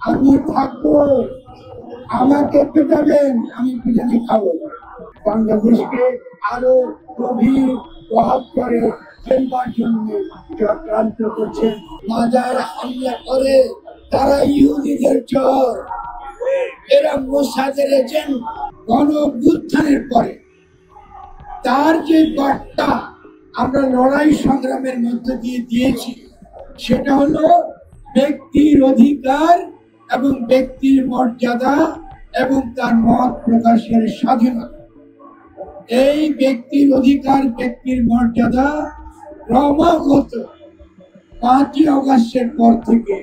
আমি থাকবো, আমাকে পেটাবেন, আমি পিটানি খাবো। বাংলাদেশকে আরো গভীর প্রভাব করে ফেলবার জন্য চক্রান্ত করছেন। মাজার হামলা করে তারা ইহুদিদের চর। এরা মোসাদের এজেন্ট। গণ অভ্যুত্থানের পরে তার যে বার্তা আমরা লড়াই সংগ্রামের মধ্য দিয়ে দিয়েছি, সেটা হলো ব্যক্তির অধিকার এবং ব্যক্তির মর্যাদা এবং তার মত প্রকাশের স্বাধীনতা। এই ব্যক্তির অধিকার, ব্যক্তির মর্যাদা ক্রমাগত 5ই আগস্টের পর থেকে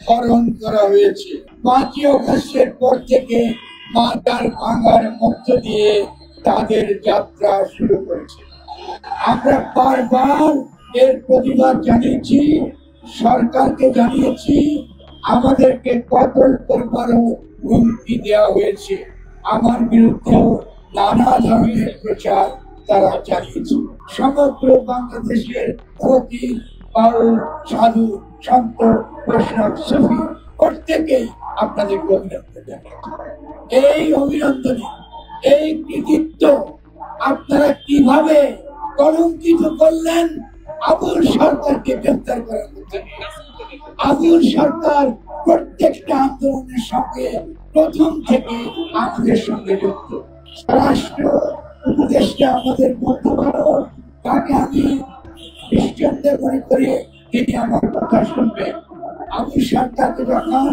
হরণ করা হয়েছে। 5ই আগস্টের পর থেকে মাজার ভাঙার মধ্য দিয়ে তাদের যাত্রা শুরু করেছে। আমরা বারবার এর প্রতিবাদ জানিয়েছি, সরকারকে জানিয়েছি, আমাদেরকে কতল করবারও হুমকি দেওয়া হয়েছে। আমার বিরুদ্ধেও নানা ধরনের প্রচার তারা চালিয়েছে। সমগ্র বাংলাদেশের ফকির, বাউল, সাধু, সন্ত, বৈষ্ণব, সুফি প্রত্যেকেই আপনাদেরকে অভিনন্দন জানাচ্ছি। এই অভিনন্দনে, এই কৃতিত্ব আপনারা কিভাবে কলঙ্কিত করলেন আবুল সরকারকে গ্রেফতার করার মধ্যে। আবুল সরকার প্রত্যেকটা আন্দোলনের সঙ্গে প্রথম থেকে আমাদের সঙ্গে যুক্ত। রাষ্ট্র উপদেষ্টা আমাদের বলতে পারো, তাকে আমি নিশ্চিন্তে মনে করি তিনি আমার কথা শুনবেন। আবুল সরকারকে যখন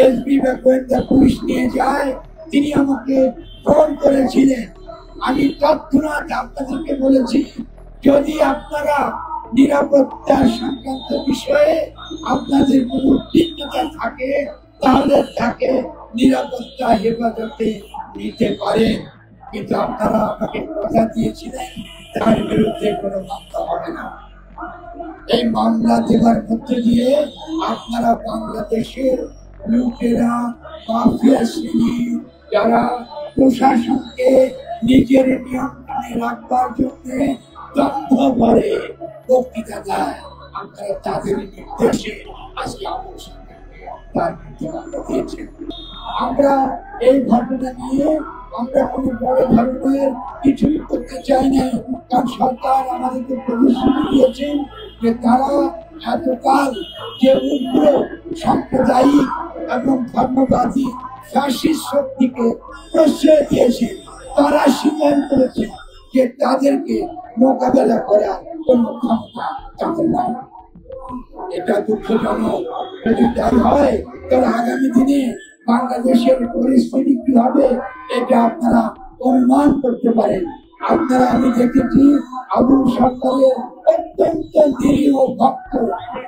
এসবি বা গোয়েন্দা পুলিশ নিয়ে যায়, তিনি আমাকে ফোন করেছিলেন। আমি তৎক্ষণাৎ আপনাদেরকে বলেছি, যদি আপনারা নিরাপত্তা সংক্রান্ত বিষয়ে আপনাদের কোনো ভিন্নতা থাকে, তাহলে তাকে নিরাপত্তা হেফাজতে নিতে পারেন। কিন্তু আপনারা আমাকে কথা দিয়েছিলেন তার বিরুদ্ধে কোনো মামলা হবে না। এই মামলা দেওয়ার মধ্যে দিয়ে আপনারা বাংলাদেশের লোকেরা, মাফিয়া শ্রেণী যারা প্রশাসনকে নিজের নিয়ন্ত্রণে রাখবার জন্য দম্ভ করে বক্তৃতা দেয়, আপনারা তাদের নির্দেশে আজকে তার বিরুদ্ধে মামলা দিয়েছেন। আমরা এই ঘটনা নিয়ে আমরা কোনো বড় ধরনের কিছুই করতে চাই না, কারণ সরকার আমাদেরকে প্রতিশ্রুতি দিয়েছেন যে তারা এতকাল যে উগ্র সাম্প্রদায়িক এবং ধর্মবাদী ফ্যাসিস্ট শক্তিকে প্রশ্রয় দিয়েছে, তারা স্বীকার করেছে যে তাদেরকে মোকাবেলা করার কোনো ক্ষমতা তাদের নাই। এটা দুঃখজনক। যদি তাই হয় তাহলে আগামী দিনে বাংলাদেশের পরিস্থিতি কি হবে এটা আপনারা অনুমান করতে পারেন। আপনারা, আমি দেখেছি আবুল সরকারের অত্যন্ত নিরীহ ভক্ত,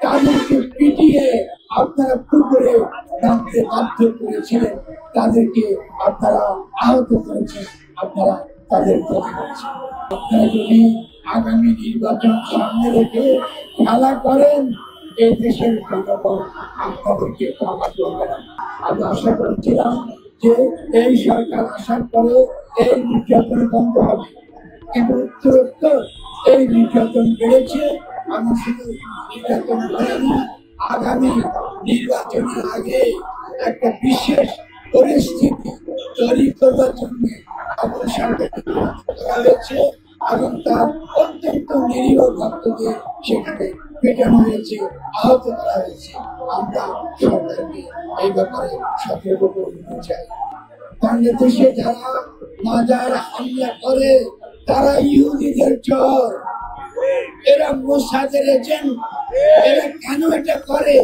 তাদেরকে পিটিয়ে আপনারা পুকুরে নামতে বাধ্য করেছিলেন, তাদেরকে আপনারা আহত করেছেন, আপনারা তাদের ক্ষতি করেছেন। আপনারা যদি আগামী নির্বাচন সামনে রেখে খেলা করেন, এই দেশের জনগণ আপনাদেরকে ক্ষমা করবে না। আমি আশা করেছিলাম যে এই সরকার আসার পরে এই নির্যাতন বন্ধ হবে, কিন্তু উত্তরোত্তর এই নির্যাতন বেড়েছে। আমি শুধু নির্যাতন করিনি, আগামী নির্বাচনের আগে একটা বিশেষ পরিস্থিতি তৈরি করবার জন্য আবুল সরকারকে করা হয়েছে এবং তার অত্যন্ত নিরীহ ভক্তদের সেখানে পেটানো হয়েছে, আহত করা হয়েছে। আমরা সরকারকে এই ব্যাপারে সতর্ক করে দিতে চাই। বাংলাদেশে যারা মাজার হামলা করে তারা ইহুদিদের চর। এরা মোসাদের এজেন্ট। এরা কেন এটা করে?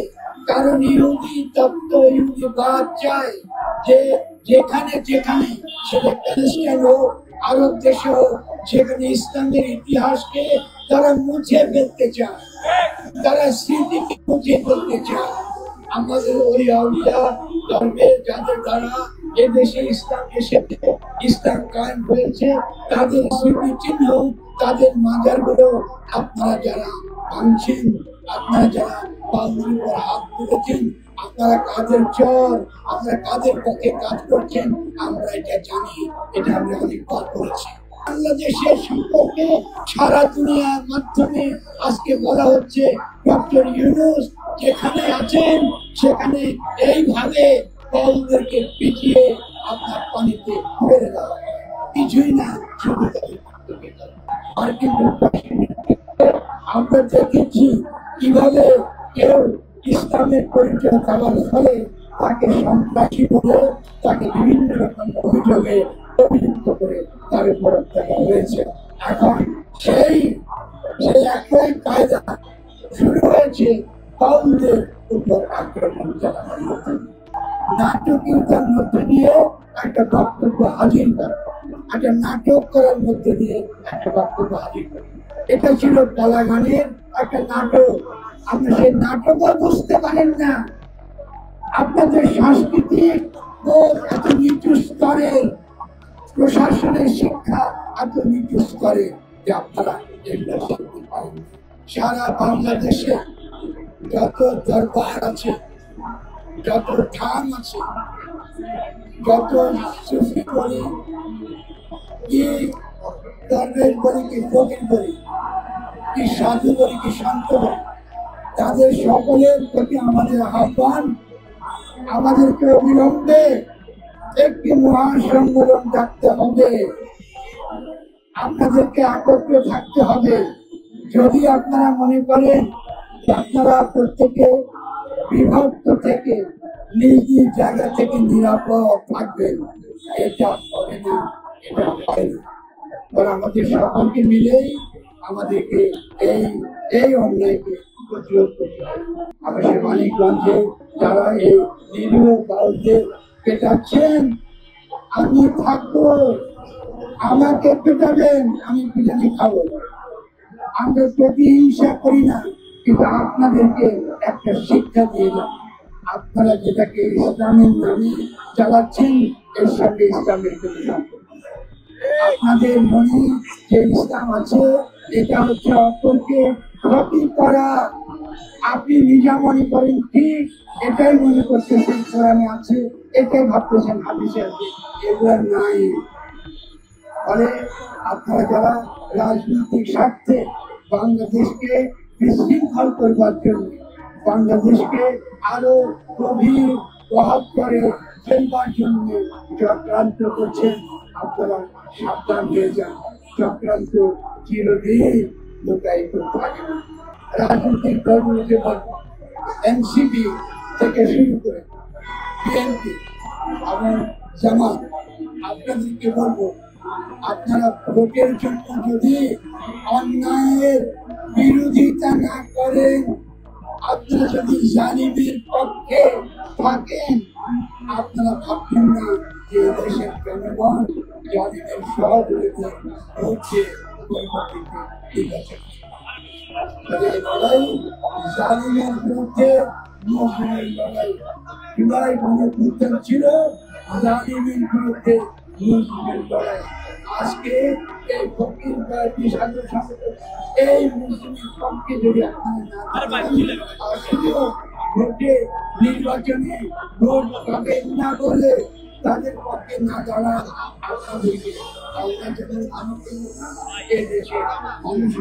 কারণ ইহুদি তত্ত্ব, ইহুদিবাদ চায় যে যেখানে যেখানে, সেটা প্যালেস্টাইন হোক, আরব দেশে হোক, সেখানে ইসলামের ইতিহাসকে তারা মুছে ফেলতে চায়, তারা স্মৃতিকে মুছে ফেলতে চায়। আমাদের ওই আউলিয়া ধর্মের যাদের দ্বারা এদেশে ইসলাম এসেছে, ইসলাম কায়েম হয়েছে, তাদের স্মৃতি চিহ্ন, তাদের মাজারগুলো আপনারা যারা ভাঙছেন, আপনারা যারা পাগড়ির উপর হাত তুলেছেন, আপনারা কাদের চর, আপনারা কাদের পক্ষে কাজ করছেন আমরা এটা জানি, এটা আমরা অনেকবার করেছি। বাংলাদেশের সম্পর্কে সারা দুনিয়ার মাধ্যমে আজকে বলা হচ্ছে ডক্টর ইউনূস যেখানে আছেন সেখানে এইভাবে দলদেরকে পিছিয়ে আপনার পানিতে ফেলে দেওয়া হয়। কিছুই না, শুধু তাদের আত্মকেতা। আর কিন্তু আমরা দেখেছি কিভাবে কেউ ইসলামের পরিচয় দেওয়ার ফলে তাকে সন্ত্রাসী বলে তাকে বিভিন্ন রকম অভিযোগে অভিযুক্ত করে তার উপর অত্যাচার হয়েছে। এখন সেই সেই একই কায়দা শুরু হয়েছে দলদের উপর আক্রমণ চালানোর মধ্যে। নাটকীয়তার মধ্যে দিয়ে একটা বক্তব্য হাজির করা, একটা নাটক করার মধ্যে দিয়ে একটা বক্তব্য হাজির করা, এটা ছিল কলাগানের একটা নাটক। আপনি সেই নাটকও বুঝতে পারেন না। আপনাদের সাংস্কৃতিক বোধ এত নিচু স্তরের, প্রশাসনের শিক্ষা এত নিচু স্তরে যে আপনারা এগুলো শিখতে পারেন। সারা বাংলাদেশে যত দরবার আছে, যত ঠাম আছে, যত সুফি বলি, কি দরবেশ বলি, কি ফকির বলি, কি সাধু বলি, কি শান্ত বলি, তাদের সকলের প্রতি আমাদের আহ্বান, আমাদেরকে অবিলম্বে একটি মহাসম্মেলন ডাকতে হবে। আপনাদেরকে একত্রে থাকতে হবে। যদি আপনারা মনে করেন যে আপনারা প্রত্যেকে বিভক্ত থেকে নিজ নিজ জায়গা থেকে নিরাপদ থাকবেন, এটা হবে না, এটা হয় না। আমাদের সকলকে মিলেই আমাদেরকে এই অন্যায়কে প্রতিরোধ করতে হবে। আমাদের মানিকগঞ্জে যারা এই নিরীহ দলদের পেটাচ্ছেন, আমি থাকবো, আমাকে পেটাবেন, আমি বিরিয়ানি খাবো। আমরা প্রতিহিংসা করি না, কিন্তু আপনাদেরকে একটা শিক্ষা দিয়ে যান। আপনারা যেটাকে ইসলামের নামে চালাচ্ছেন, এর সঙ্গে ইসলামের কোনো সম্পর্ক। আপনাদের মনে যে ইসলাম আছে, এটা হচ্ছে অপরকে ক্ষতি করা। আপনি নিজা মনে করেন ঠিক, এটাই মনে করতেছেন কোরআনে আছে, এটাই ভাবতেছেন হাদিসে আছে, এগুলো নাই। ফলে আপনারা যারা রাজনৈতিক স্বার্থে বাংলাদেশকে বিশৃঙ্খল করবার জন্য, বাংলাদেশকে আরো গভীর প্রভাব করে ফেলবার জন্য চক্রান্ত করছেন, আপনারা সাবধান হয়ে যান। চক্রান্ত চিরদিন লুকায়িত থাকে না। রাজনৈতিক দলগুলোকে বলব, এনসিপি থেকে শুরু করে বিএনপি এবং জামাত, আপনাদেরকে বলবো, আপনারা ভোটের জন্য যদি অন্যায়ের বিরোধিতা না করেন, আপনারা যদি জালিমের পক্ষে থাকেন, আপনারা ভাববেন না যে দেশের জনগণ জালিমের সহযোগিতা হচ্ছে লড়াই, জালিমের বিরুদ্ধে মুসলিমের লড়াই। জুলাই গণঅভ্যুত্থান ছিল জালিমের বিরুদ্ধে মুসলিমের লড়াই। আজকে এই ফকির পার্টি সাধারণ সম্পাদক এই মুসলিমের পক্ষে যদি আপনারা ভোটে নির্বাচনে ভোট পাবেন না বলে তাদের পক্ষে না দাঁড়ান, আপনাদেরকে আল্লাহ যেন এই দেশে মানুষ